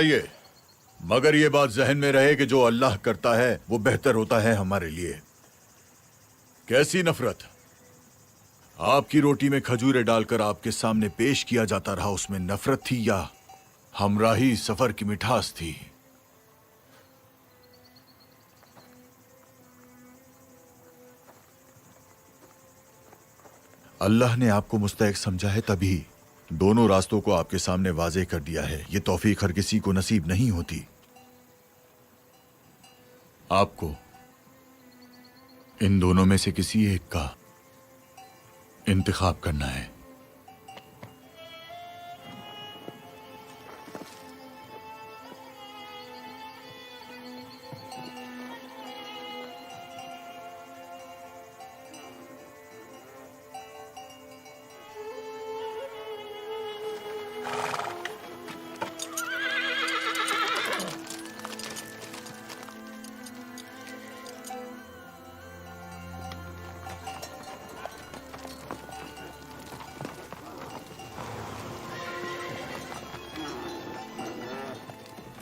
ये मगर ये बात जहन में रहे कि जो अल्लाह करता है वो बेहतर होता है हमारे लिए। कैसी नफरत! आपकी रोटी में खजूरें डालकर आपके सामने पेश किया जाता रहा, उसमें नफरत थी या हमराही सफर की मिठास थी? अल्लाह ने आपको मुस्तहिक समझा है, तभी दोनों रास्तों को आपके सामने वाज़ेह कर दिया है। ये तौफीक हर किसी को नसीब नहीं होती। आपको इन दोनों में से किसी एक का इंतखाब करना है।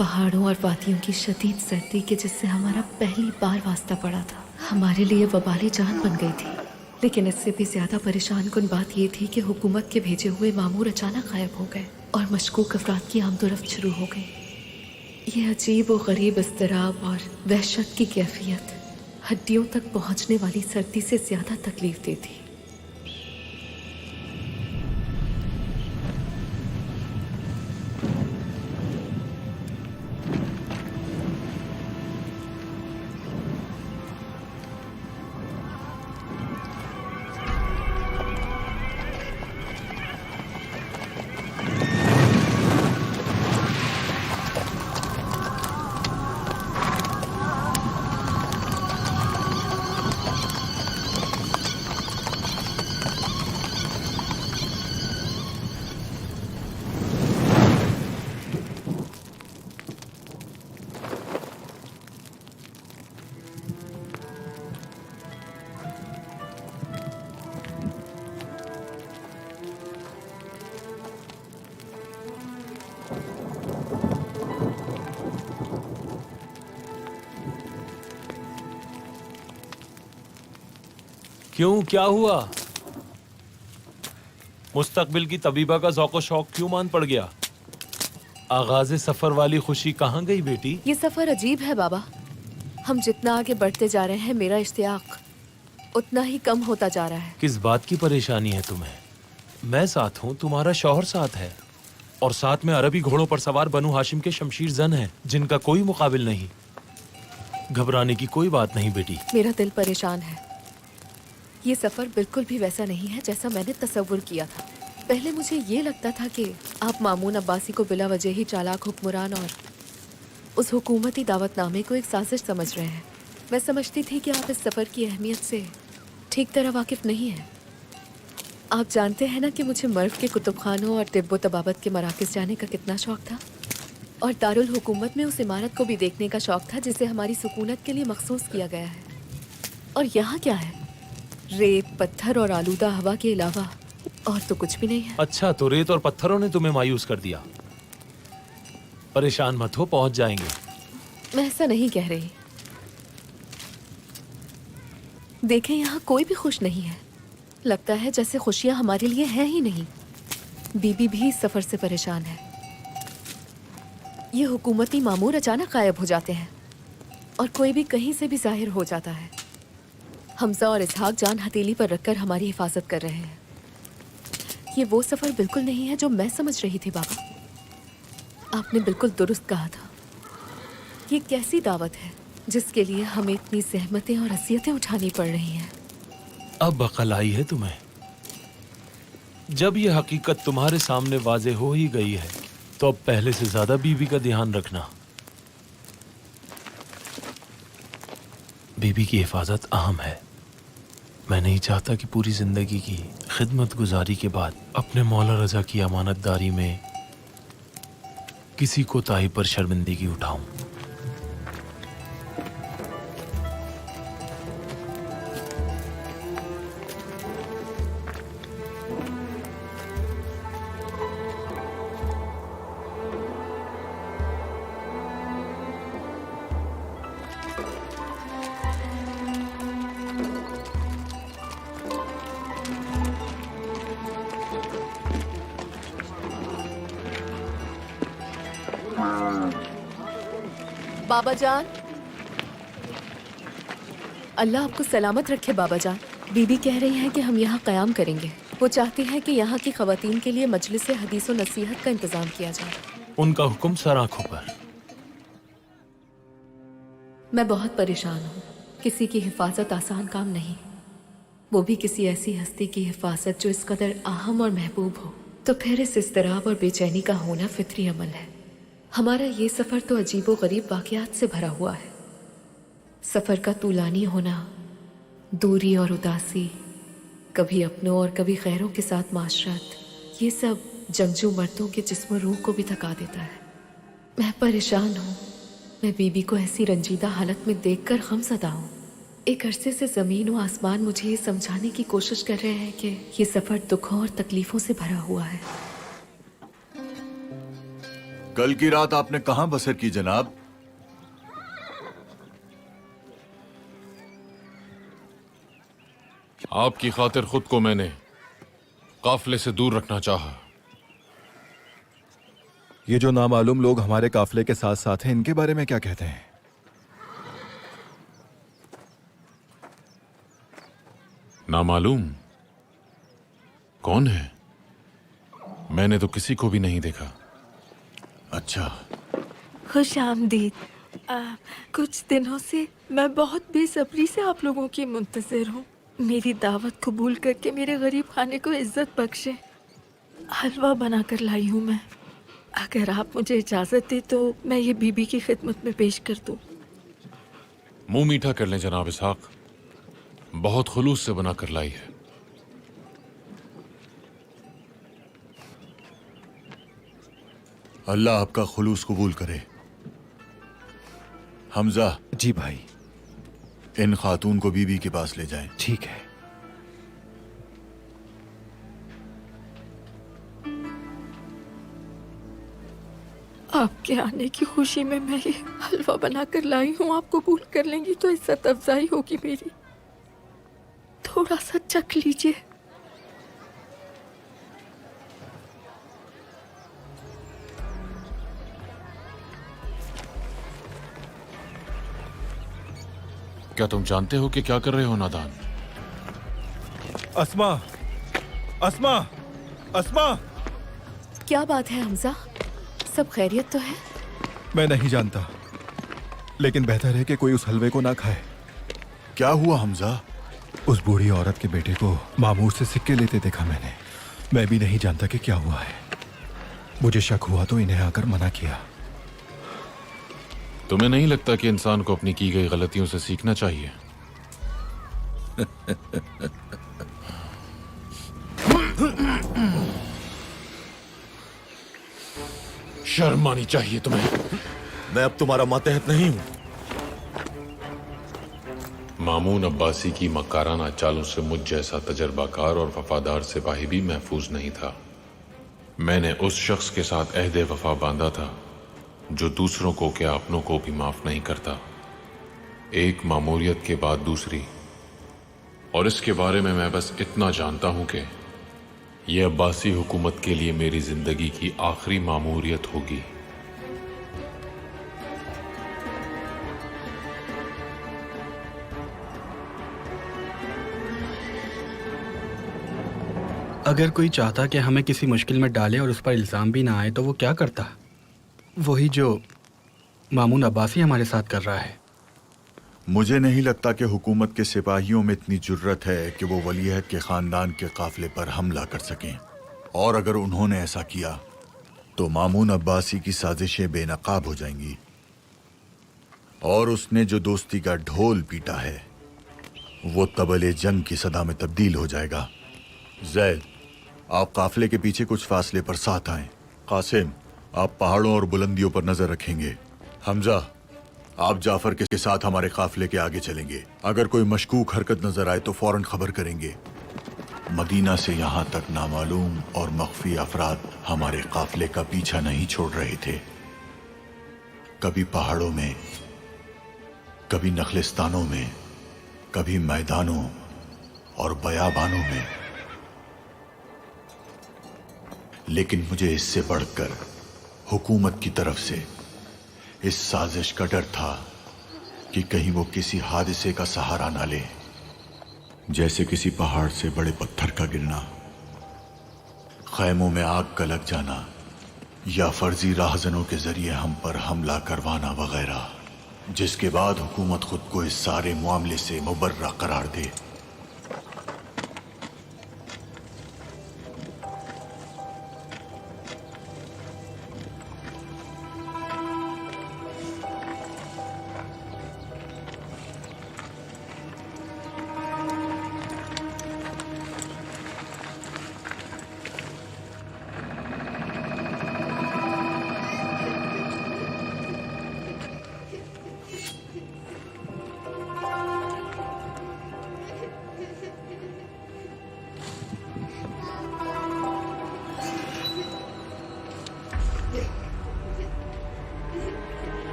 पहाड़ों और वादियों की शदीद सर्दी के जिससे हमारा पहली बार वास्ता पड़ा था, हमारे लिए वबाली जान बन गई थी। लेकिन इससे भी ज्यादा परेशान कुन बात ये थी कि हुकूमत के भेजे हुए मामूर अचानक गायब हो गए और मशकूक अफराद की आमदोरफ्त शुरू हो गई। ये अजीब और गरीब इज़्तिराब और वहशत की कैफियत हड्डियों तक पहुंचने वाली सर्दी से ज्यादा तकलीफ दी थी। क्यों, क्या हुआ? मुस्तकबिल की तबीबा का ज़ौक़ शौक क्यों मान पड़ गया? आगाज़े सफर वाली खुशी कहाँ गई बेटी? ये सफर अजीब है बाबा। हम जितना आगे बढ़ते जा रहे हैं, मेरा इश्तियाक उतना ही कम होता जा रहा है। किस बात की परेशानी है तुम्हें? मैं साथ हूँ, तुम्हारा शौहर साथ है, और साथ में अरबी घोड़ों पर सवार बनु हाशिम के शमशीर जन हैं, जिनका कोई मुकाबिल नहीं। घबराने की कोई बात नहीं बेटी। मेरा दिल परेशान है। ये सफर बिल्कुल भी वैसा नहीं है जैसा मैंने तसव्वुर किया था। पहले मुझे ये लगता था कि आप मामून अब्बासी को बिला वजह ही चालाक हुक्मरान और उस हुकूमती दावतनामे को एक साजिश समझ रहे हैं। मैं समझती थी कि आप इस सफ़र की अहमियत से ठीक तरह वाकिफ़ नहीं हैं। आप जानते हैं ना कि मुझे मर्व के कुतुब खानों और तिब्बो तबाबत के मराकज़ जाने का कितना शौक़ था, और दारुल हुकूमत में उस इमारत को भी देखने का शौक़ था जिसे हमारी सुकूनत के लिए मखसूस किया गया है। और यहाँ क्या है? रेत, पत्थर और आलूदा हवा के अलावा और तो कुछ भी नहीं है। अच्छा, तो रेत और पत्थरों ने तुम्हें मायूस कर दिया? परेशान मत हो, पहुंच जाएंगे। मैं ऐसा नहीं कह रही। देखें, यहाँ कोई भी खुश नहीं है। लगता है जैसे खुशियाँ हमारे लिए हैं ही नहीं। बीबी भी इस सफर से परेशान है। ये हुकूमती मामूर अचानक गायब हो जाते हैं और कोई भी कहीं से भी जाहिर हो जाता है। हमजा और इसहाक जान हथेली पर रखकर हमारी हिफाजत कर रहे हैं। ये वो सफ़र बिल्कुल नहीं है जो मैं समझ रही थी बाबा। आपने बिल्कुल दुरुस्त कहा था। ये कैसी दावत है जिसके लिए हमें इतनी ज़हमतें और अज़ियतें उठानी पड़ रही हैं? अब अकल आई है तुम्हें? जब ये हकीकत तुम्हारे सामने वाज़े हो ही गई है, तो अब पहले से ज़्यादा बीबी का ध्यान रखना। बीबी की हिफाजत अहम है। मैं नहीं चाहता कि पूरी जिंदगी की खिदमत गुजारी के बाद अपने मौला रजा की अमानतदारी में किसी कोताही पर शर्मिंदगी उठाऊं। बाबा जान, अल्लाह आपको सलामत रखे बाबा जान। बीबी कह रही हैं कि हम यहाँ क़याम करेंगे। वो चाहती हैं कि यहाँ की ख़वातीन के लिए मजलिस हदीस और नसीहत का इंतज़ाम किया जाए। उनका हुक्म सर आंखों पर। मैं बहुत परेशान हूँ। किसी की हिफाजत आसान काम नहीं, वो भी किसी ऐसी हस्ती की हिफाजत जो इस कदर अहम और महबूब हो। तो फिर इस इज़्तिराब और बेचैनी का होना फितरी अमल है। हमारा ये सफ़र तो अजीबो गरीब वाक़यात से भरा हुआ है। सफ़र का तूलानी होना, दूरी और उदासी, कभी अपनों और कभी गैरों के साथ माशरत, ये सब जंगजू मर्दों के जिस्म रूह को भी थका देता है। मैं परेशान हूँ। मैं बीबी को ऐसी रंजीदा हालत में देखकर गमज़दा हूँ। एक अरसे से ज़मीन व आसमान मुझे ये समझाने की कोशिश कर रहे हैं कि ये सफ़र दुखों और तकलीफ़ों से भरा हुआ है। कल की रात आपने कहां बसर की जनाब? आपकी खातिर खुद को मैंने काफिले से दूर रखना चाहा। ये जो नामालूम लोग हमारे काफिले के साथ साथ हैं, इनके बारे में क्या कहते हैं? नामालूम कौन है? मैंने तो किसी को भी नहीं देखा। अच्छा, खुश आमदीद। कुछ दिनों से मैं बहुत बेसब्री से आप लोगों की मुंतज़िर हूँ। मेरी दावत कबूल करके मेरे गरीब खाने को इज्जत बख्शे। हलवा बनाकर लाई हूँ मैं। अगर आप मुझे इजाज़त दें तो मैं ये बीबी की खिदमत में पेश कर दूँ। मुंह मीठा कर लें जनाब इसहाक, बहुत खुलूस से बना कर लाई है। अल्लाह आपका खुलूस कबूल करे। हमजा, जी भाई। इन खातून को बीबी के पास ले जाएं। ठीक है। आपके आने की खुशी में मैं ये हलवा बनाकर लाई हूँ। आप कबूल कर लेंगी तो इज्जत अफजाई होगी मेरी। थोड़ा सा चख लीजिए। क्या तुम जानते हो कि क्या कर रहे हो नादान? अस्मा, अस्मा, अस्मा! क्या बात है हमजा? सब खैरियत तो है? मैं नहीं जानता, लेकिन बेहतर है कि कोई उस हलवे को ना खाए। क्या हुआ हमजा? उस बूढ़ी औरत के बेटे को मामूर से सिक्के लेते देखा मैंने। मैं भी नहीं जानता कि क्या हुआ है। मुझे शक हुआ तो इन्हें आकर मना किया। तुम्हें नहीं लगता कि इंसान को अपनी की गई गलतियों से सीखना चाहिए? शर्म आनी चाहिए तुम्हें। मैं अब तुम्हारा मातहत नहीं हूं। मामून अब्बासी की मक्काराना चालों से मुझ जैसा तजर्बाकार और वफादार सिपाही भी महफूज नहीं था। मैंने उस शख्स के साथ अहद वफा बांधा था जो दूसरों को क्या अपनों को भी माफ नहीं करता। एक मामूरियत के बाद दूसरी, और इसके बारे में मैं बस इतना जानता हूं कि यह अब्बासी हुकूमत के लिए मेरी जिंदगी की आखिरी मामूरियत होगी। अगर कोई चाहता कि हमें किसी मुश्किल में डाले और उस पर इल्ज़ाम भी ना आए तो वो क्या करता? वही जो मामून अब्बासी हमारे साथ कर रहा है। मुझे नहीं लगता कि हुकूमत के सिपाहियों में इतनी जुर्रत है कि वो वलीअहद के खानदान के काफिले पर हमला कर सकें, और अगर उन्होंने ऐसा किया तो मामून अब्बासी की साजिशें बेनकाब हो जाएंगी, और उसने जो दोस्ती का ढोल पीटा है वो तबले जंग की सदा में तब्दील हो जाएगा। जैद, आप काफिले के पीछे कुछ फासले पर साथ आएं। कासिम, आप पहाड़ों और बुलंदियों पर नजर रखेंगे। हमजा, आप जाफर के साथ हमारे काफिले के आगे चलेंगे। अगर कोई मशकूक हरकत नजर आए तो फौरन खबर करेंगे। मदीना से यहाँ तक नामालूम और मख्फी अफराद हमारे काफिले का पीछा नहीं छोड़ रहे थे। कभी पहाड़ों में, कभी नखलिस्तानों में, कभी मैदानों और बयाबानों में। लेकिन मुझे इससे बढ़कर हुकूमत की तरफ से इस साजिश का डर था कि कहीं वो किसी हादसे का सहारा ना ले, जैसे किसी पहाड़ से बड़े पत्थर का गिरना, खैमों में आग का लग जाना या फर्जी राहजनों के जरिए हम पर हमला करवाना वगैरह, जिसके बाद हुकूमत खुद को इस सारे मामले से मुबर्रा करार दे।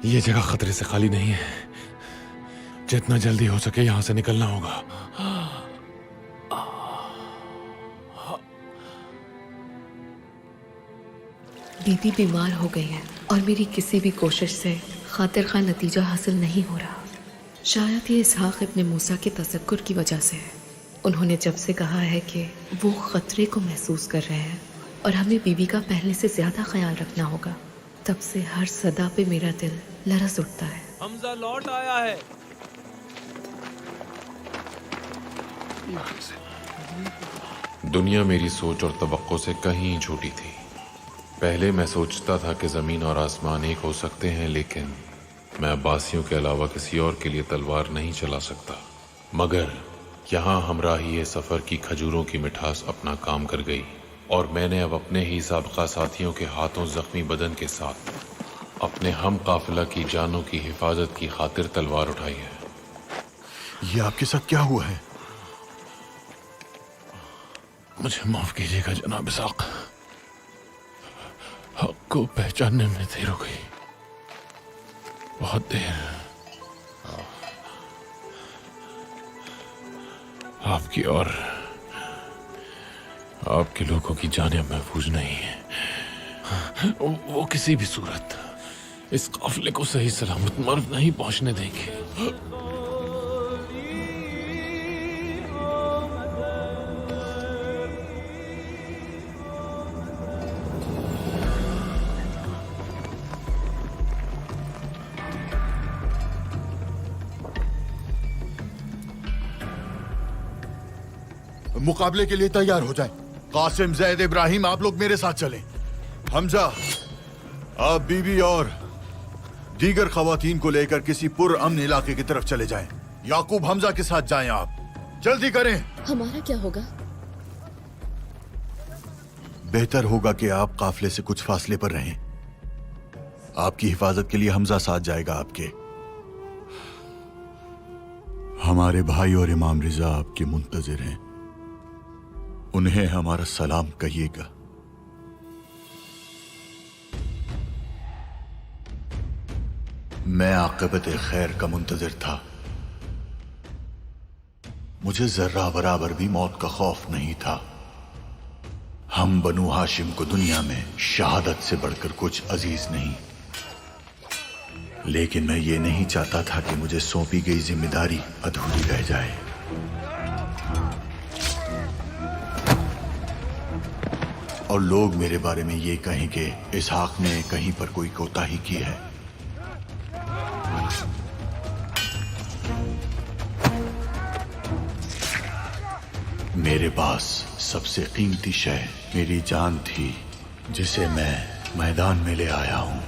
ये जगह खतरे से खाली नहीं है। जितना जल्दी हो सके यहां से निकलना होगा। दीदी बीमार हो गई है और मेरी किसी भी कोशिश से खातिर खा नतीजा हासिल नहीं हो रहा। शायद ये इसहाक इब्न मूसा के तज़क्कुर की वजह से है। उन्होंने जब से कहा है कि वो खतरे को महसूस कर रहे हैं और हमें बीवी का पहले से ज्यादा ख्याल रखना होगा, तब से हर सदा पे मेरा दिल लरस उठता है। हमजा लौट आया है। दुनिया मेरी सोच और तवक्को से कहीं झूठी थी। पहले मैं सोचता था कि ज़मीन और आसमान एक हो सकते हैं, लेकिन मैं अब्बासियों के अलावा किसी और के लिए तलवार नहीं चला सकता। मगर यहाँ हमराही सफ़र की खजूरों की मिठास अपना काम कर गई और मैंने अब अपने ही साबका साथियों के हाथों जख्मी बदन के साथ अपने हम काफिला की जानों की हिफाजत की खातिर तलवार उठाई है। ये आपके साथ क्या हुआ है? मुझे माफ कीजिएगा जनाब इसाक, हक को पहचानने में देर हो गई, बहुत देर। आपकी और आपके लोगों की जानें महफूज नहीं है। वो किसी भी सूरत इस काफिले को सही सलामत मर्द नहीं पहुंचने देंगे। मुकाबले के लिए तैयार हो जाएं। कासिम, जैद, इब्राहिम, आप लोग मेरे साथ चलें। हमजा, आप बीवी और दीगर खवातीन को लेकर किसी पुरअमन इलाके की तरफ चले जाएं। याकूब, हमजा के साथ जाएं। आप जल्दी करें। हमारा क्या होगा? बेहतर होगा कि आप काफिले से कुछ फासले पर रहें। आपकी हिफाजत के लिए हमजा साथ जाएगा आपके। हमारे भाई और इमाम रिजा आपके मुंतजिर हैं, उन्हें हमारा सलाम कहिएगा। मैं आक़िबत खैर का मुंतजिर था। मुझे जर्रा बराबर भी मौत का खौफ नहीं था। हम बनु हाशिम को दुनिया में शहादत से बढ़कर कुछ अजीज नहीं, लेकिन मैं ये नहीं चाहता था कि मुझे सौंपी गई जिम्मेदारी अधूरी रह जाए। और लोग मेरे बारे में ये कहें कि इसहाक ने कहीं पर कोई कोताही की है। मेरे पास सबसे कीमती शय मेरी जान थी, जिसे मैं मैदान में ले आया हूं।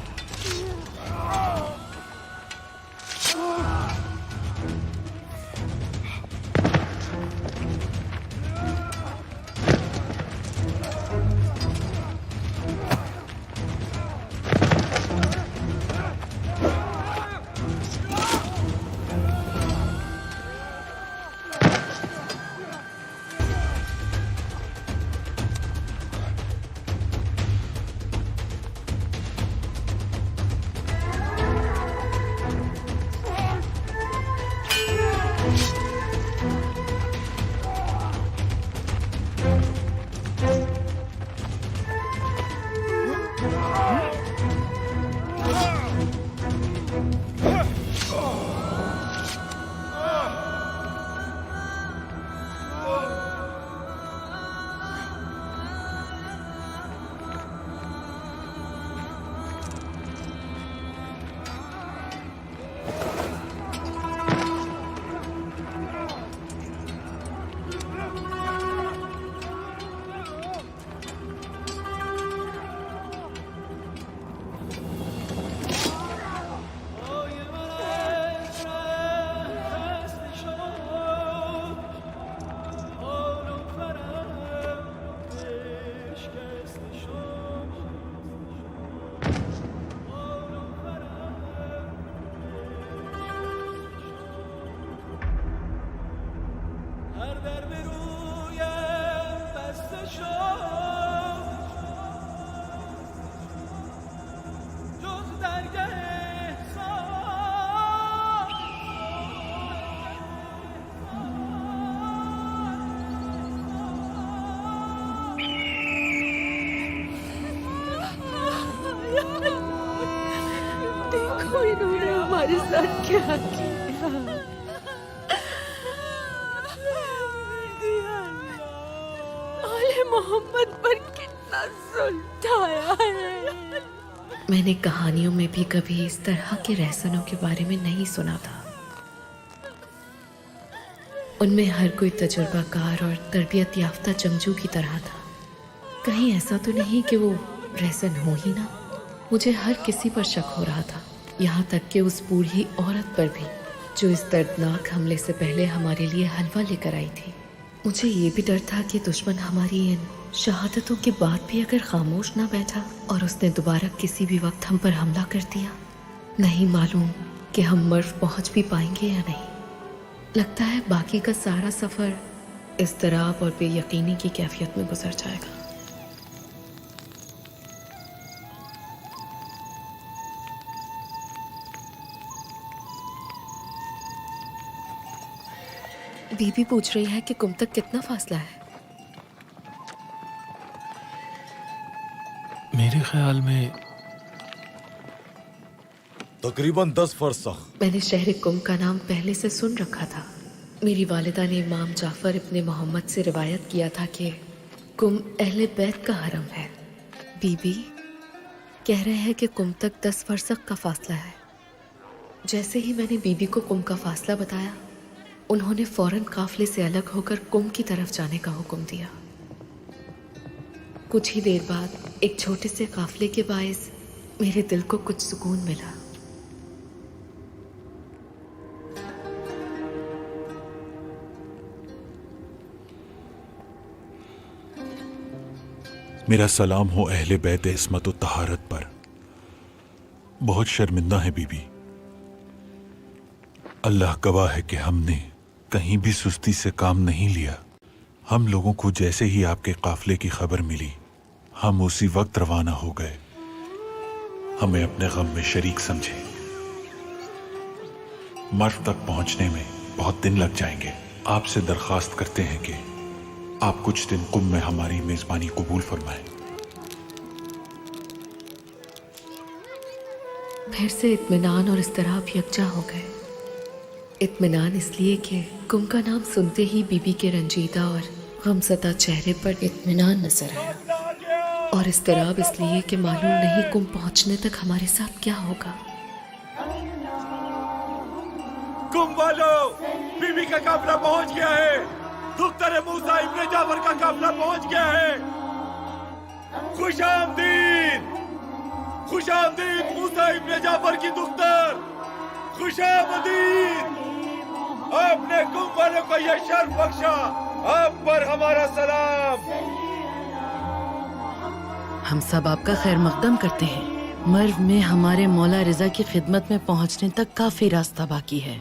देखो इन्होंने हमारे साथ क्या किया। आले मोहम्मद पर कितना जुल्म ढाया है। मैंने कहानियों में भी कभी इस तरह के रहसनों के बारे में नहीं सुना था। उनमें हर कोई तजुर्बाकार और तरबियत याफ्ता जंगजू की तरह था। कहीं ऐसा तो नहीं कि वो रहसन हो ही ना। मुझे हर किसी पर शक हो रहा था, यहाँ तक कि उस बूढ़ी औरत पर भी, जो इस दर्दनाक हमले से पहले हमारे लिए हलवा लेकर आई थी। मुझे ये भी डर था कि दुश्मन हमारी इन शहादतों के बाद भी अगर खामोश ना बैठा और उसने दोबारा किसी भी वक्त हम पर हमला कर दिया। नहीं मालूम कि हम मर्व पहुंच भी पाएंगे या नहीं। लगता है बाकी का सारा सफ़र इज़्तिराब और बेयकीनी की कैफियत में गुजर जाएगा। बीबी पूछ रही है कि कुम तक कितना फासला है। मेरे ख्याल में तकरीबन 10 फरसख। मैंने शहर कुम का नाम पहले से सुन रखा था। मेरी वालिदा ने इमाम जाफर इब्ने मोहम्मद से रिवायत किया था कि कुम अहले बैत का हरम है। बीबी कह रहे हैं कि कुम तक 10 फरसख का फासला है। जैसे ही मैंने बीबी को कुम का फासला बताया, उन्होंने फौरन काफले से अलग होकर कुम की तरफ जाने का हुक्म दिया। कुछ ही देर बाद एक छोटे से काफले के बायस मेरे दिल को कुछ सुकून मिला। मेरा सलाम हो अहले बैत इस्मत व तहारत पर। बहुत शर्मिंदा है बीबी। अल्लाह गवाह है कि हमने कहीं भी सुस्ती से काम नहीं लिया। हम लोगों को जैसे ही आपके काफले की खबर मिली, हम उसी वक्त रवाना हो गए। हमें अपने गम में शरीक समझे। मर्व तक पहुंचने में बहुत दिन लग जाएंगे। आपसे दरखास्त करते हैं कि आप कुछ दिन कुम में हमारी मेजबानी कबूल फरमाएं। फिर से इत्मीनान और इज़्तिराब यकजा हो गए। इत्मीनान इसलिए कि कुम का नाम सुनते ही बीबी के रंजीदा और गमज़दा चेहरे पर इत्मीनान नजर आया, और इज़्तिराब इसलिए कि मालूम नहीं कुम पहुंचने तक हमारे साथ क्या होगा। कुम वालों, बीबी का काफिला पहुंच गया है। दुख्तर मूसा इब्ने जाफर का काफिला पहुंच गया है। खुशामदीद, खुशामदीद मूसा इब्ने जाफर की दुख्तर, खुशामदीद। आपने कुम वालों को यह शर्फ बख्शा, आप पर हमारा सलाम। हम सब आपका खैर मकदम करते हैं। मर्व में हमारे मौला रिजा की खिदमत में पहुंचने तक काफी रास्ता बाकी है।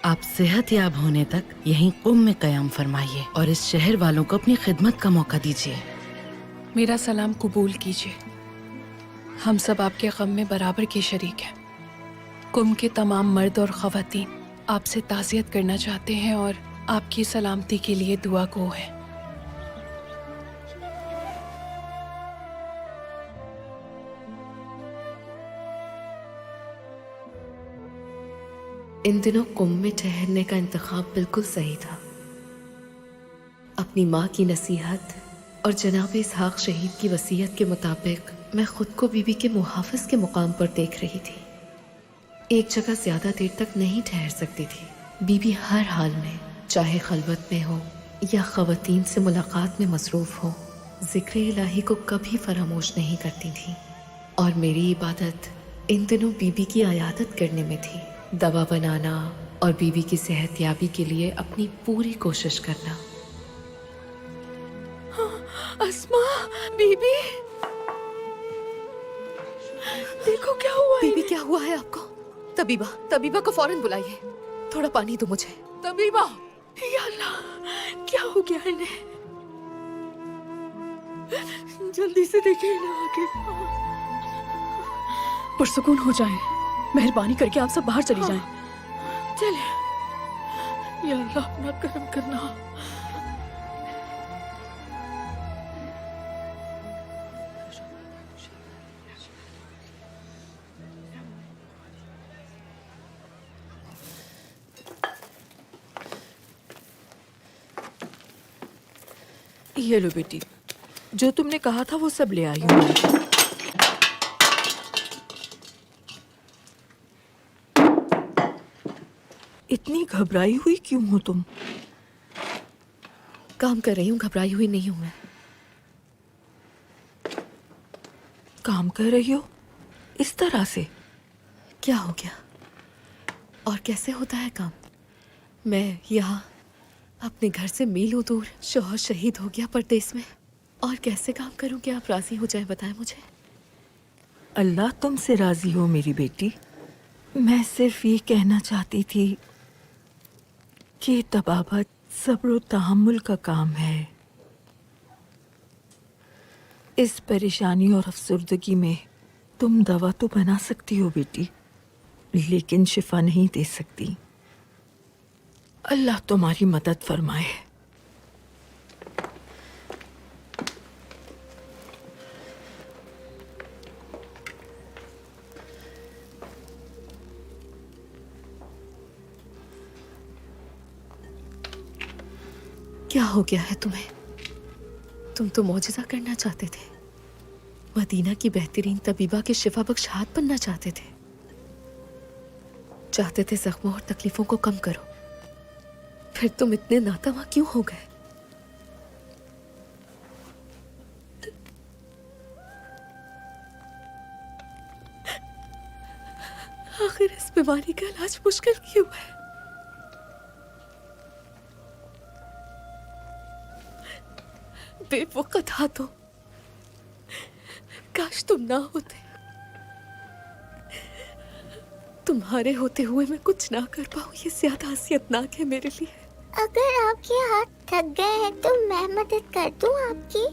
आप सेहत याब होने तक यहीं कुम में कयाम फरमाइए और इस शहर वालों को अपनी खिदमत का मौका दीजिए। मेरा सलाम कबूल कीजिए। हम सब आपके गम में बराबर के शरीक हैं। कुम के तमाम मर्द और ख़वातीन आपसे ताज़ियत करना चाहते हैं और आपकी सलामती के लिए दुआ गो हैं। इन दिनों कुंभ में ठहरने का इंतखाब बिल्कुल सही था। अपनी माँ की नसीहत और जनाब इसहाक शहीद की वसीयत के मुताबिक मैं खुद को बीबी के मुहाफिज के मुकाम पर देख रही थी। एक जगह ज्यादा देर तक नहीं ठहर सकती थी। बीबी हर हाल में, चाहे खलवत में हो या खवातीन से मुलाकात में मसरूफ हो, जिक्र इलाही को कभी फरामोश नहीं करती थी। और मेरी इबादत इन दिनों बीबी की आयादत करने में थी, दवा बनाना और बीबी की सेहतयाबी के लिए अपनी पूरी कोशिश करना। अस्मा, बीबी, देखो क्या हुआ है। बीबी क्या हुआ है आपको? तबीबा, तबीबा को फौरन बुलाइए। थोड़ा पानी दो मुझे। तबीबा! या अल्लाह, क्या हो गया इन्हें? जल्दी से देखिए ना आगे। पुरसुकून हो जाएं। मेहरबानी करके आप सब बाहर चली जाएं। चले। या अल्लाह अपना करम करना। ये लो बेटी, जो तुमने कहा था वो सब ले आई हूँ। इतनी घबराई हुई क्यों हो तुम? काम कर रही हूँ, घबराई हुई नहीं हूँ मैं। काम कर रही हो इस तरह से? क्या हो गया? और कैसे होता है काम? मैं यहाँ अपने घर से मीलों दूर, शौहर शहीद हो गया परदेस में, और कैसे काम करूँ कि आप राजी हो जाए? बताएं मुझे। अल्लाह तुमसे राजी हो मेरी बेटी। मैं सिर्फ ये कहना चाहती थी कि तबाबत सब्र और तहम्मुल का काम है। इस परेशानी और अफसरदगी में तुम दवा तो बना सकती हो बेटी, लेकिन शिफा नहीं दे सकती। अल्लाह तुम्हारी मदद फरमाए। क्या हो गया है तुम्हें? तुम तो मौजिज़ा करना चाहते थे, मदीना की बेहतरीन तबीबा के शिफा बख्श हाथ बनना चाहते थे, चाहते थे जख्मों और तकलीफों को कम करो। फिर तुम इतने नातवा क्यों हो गए? आखिर इस बीमारी का इलाज मुश्किल क्यों है? बेवकूफ हाथों, काश तुम ना होते। तुम्हारे होते हुए मैं कुछ ना कर पाऊं, ये ज्यादा हसीयतनाक है मेरे लिए। अगर आपके हाथ थक गए हैं तो मैं मदद कर दूं आपकी।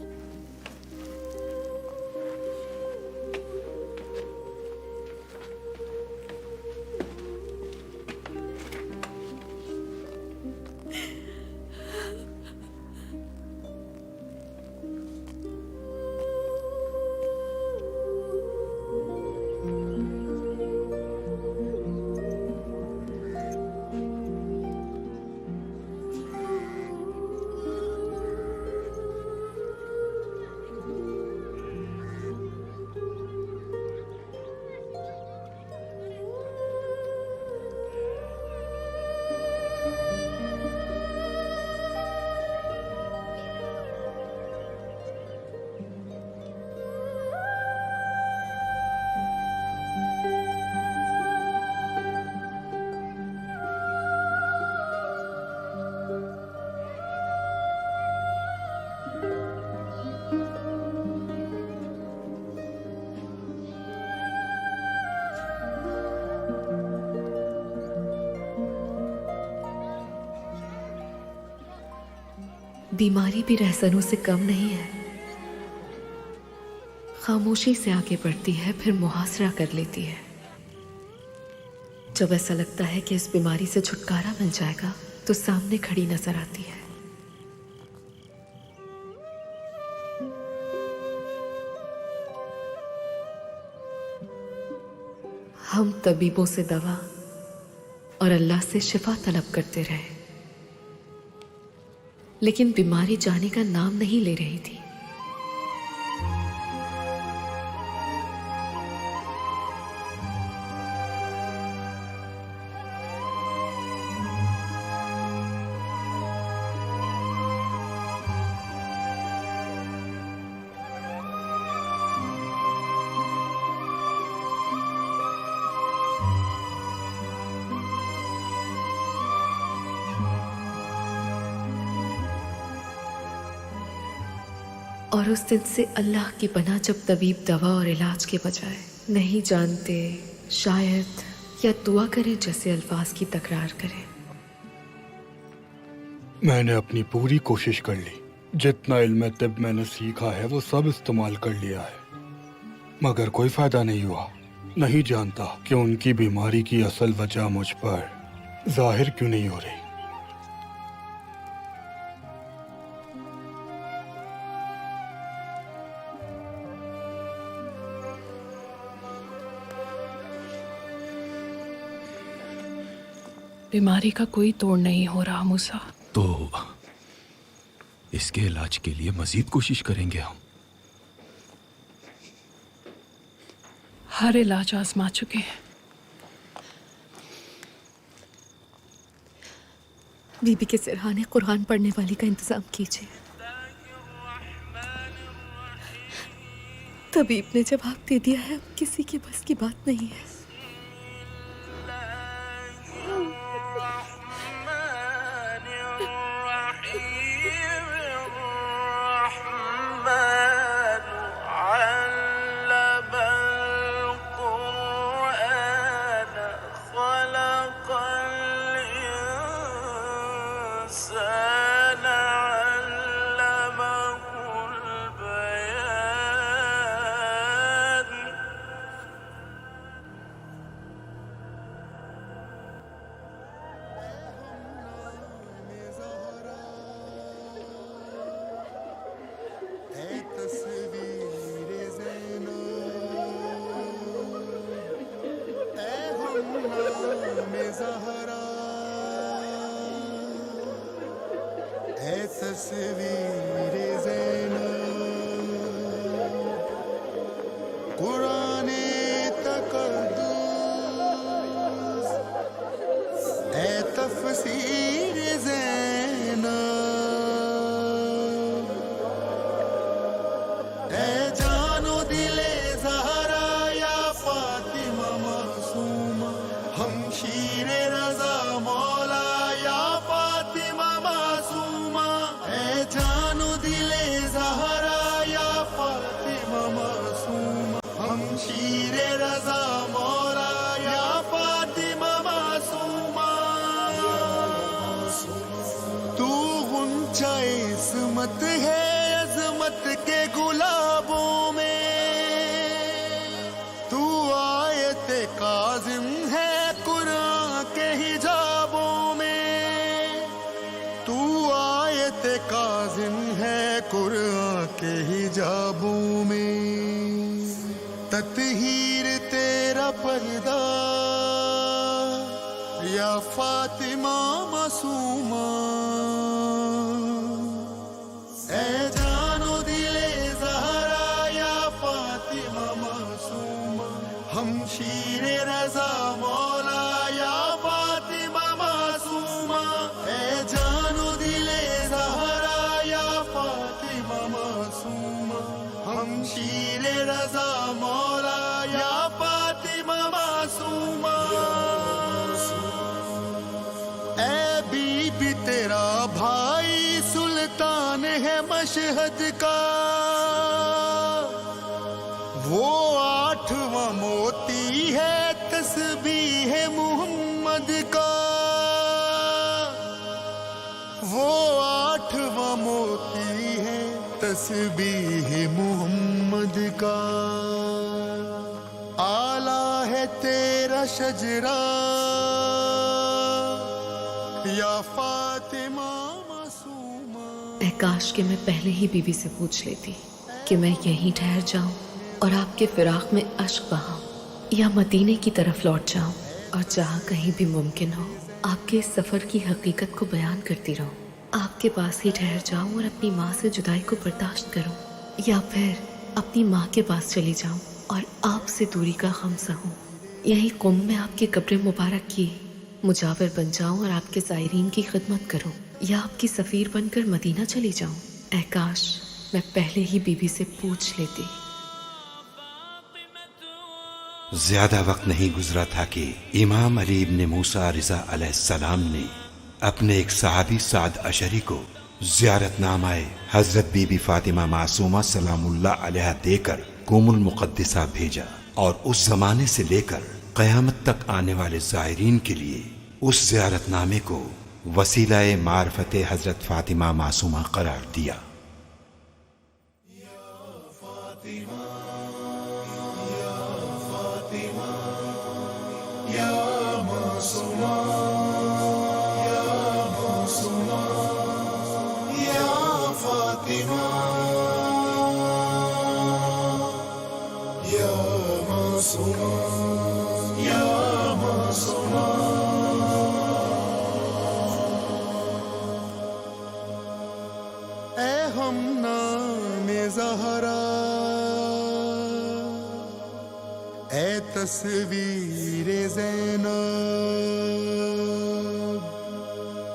बीमारी भी रहसनों से कम नहीं है। खामोशी से आगे बढ़ती है, फिर मुहासरा कर लेती है। जब ऐसा लगता है कि इस बीमारी से छुटकारा मिल जाएगा तो सामने खड़ी नजर आती है। हम तबीबों से दवा और अल्लाह से शिफा तलब करते रहे, लेकिन बीमारी जाने का नाम नहीं ले रही थी। और उस दिन से अल्लाह की पनाह, जब तबीब दवा और इलाज के बजाय नहीं जानते, शायद या दुआ करें जैसे अल्फाज की तकरार करें। मैंने अपनी पूरी कोशिश कर ली। जितना इल्म तिब मैंने सीखा है वो सब इस्तेमाल कर लिया है, मगर कोई फायदा नहीं हुआ। नहीं जानता कि उनकी बीमारी की असल वजह मुझ पर जाहिर क्यों नहीं हो रही। बीमारी का कोई तोड़ नहीं हो रहा मूसा। तो इसके इलाज के लिए मजीद कोशिश करेंगे हम। हर इलाज आजमा चुके हैं। बीबी के सिरहाने कुरान पढ़ने वाली का इंतजाम कीजिए। तबीब ने जवाब दे दिया है, किसी के बस की बात नहीं है। मशहद का वो 8वां मोती है, तस्बीह मुहम्मद का वो 8वां मोती तस्बीह मोहम्मद का, आला है तेरा शजरा या फातिमा मासूमा। ऐ काश कि मैं पहले ही बीवी से पूछ लेती कि मैं यहीं ठहर जाऊं और आपके फिराक में अश्क बहाऊं, या मदीने की तरफ लौट जाऊं और जहां कहीं भी मुमकिन हो आपके इस सफर की हकीकत को बयान करती रहूं। आपके पास ही ठहर जाऊं और अपनी माँ से जुदाई को बर्दाश्त करूं, या फिर अपनी माँ के पास चली जाऊं और आपसे दूरी का गम सहूं। यही कुम में आपकी कब्र मुबारक की मुजावर बन जाऊं और आपके ज़ायरीन की खिदमत करूं, या आपकी सफ़ीर बनकर मदीना चली जाऊं। ऐ काश मैं पहले ही बीबी से पूछ लेती। ज्यादा वक्त नहीं गुजरा था कि इमाम अली इब्न मूसा रिजा अलैहिस्सलाम ने अपने एक सहाबी साद अशरी को ज़ियारतनामाए हजरत बीबी फातिमा मासूमा सलामुल्लाह अलैहा देकर कुमुल मुक़द्दिसा भेजा, और उस जमाने से लेकर क़यामत तक आने वाले ज़ायरीन के लिए उस ज़ियारतनामे को वसीलाए मारफत हजरत फातिमा मासूमा करार दिया। तस्वीर ज़ैनब,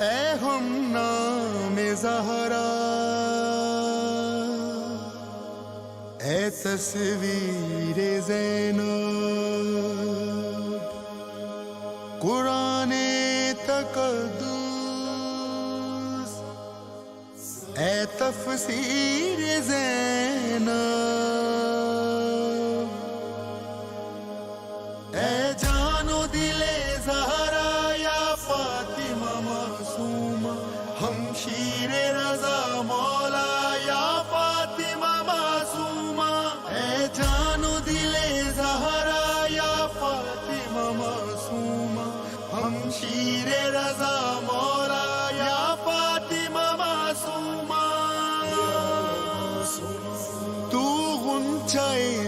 ऐ हम नाम ज़हरा, ऐ तस्वीर ज़ैनब, कुराने तक़द्दुस, ऐ तफसीर ज़ैनब,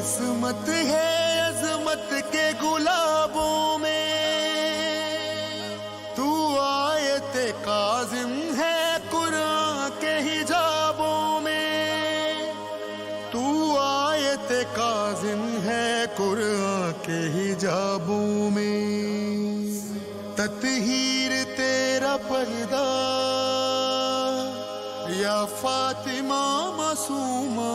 इस्मत है अजमत के गुलाबों में, तू आयत काज़िम है कुरान के हिजाबों में, तू आयत काज़िम है कुरान के हिजाबों में, तत्हीर तेरा पर्दा या फातिमा मासूमा,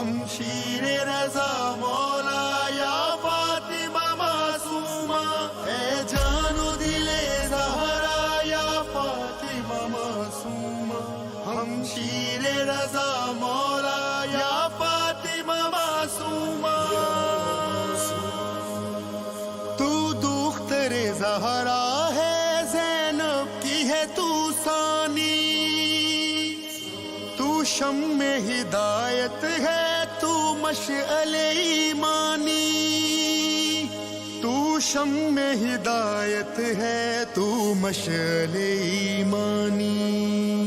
शमशीर रज़ा मौला या फातिमा मासूमा, ऐ जानो दिले ज़हरा या फातिमा मासूमा, हमशीर रज़ा मौला या फातिमा मासूमा, तू दुख्तरे ज़हरा है, ज़ैनब की है तू सानी, तू शम्मे हिदायत है, मशअले ईमानी, तू शम्मे हिदायत है, तू मशअले ईमानी।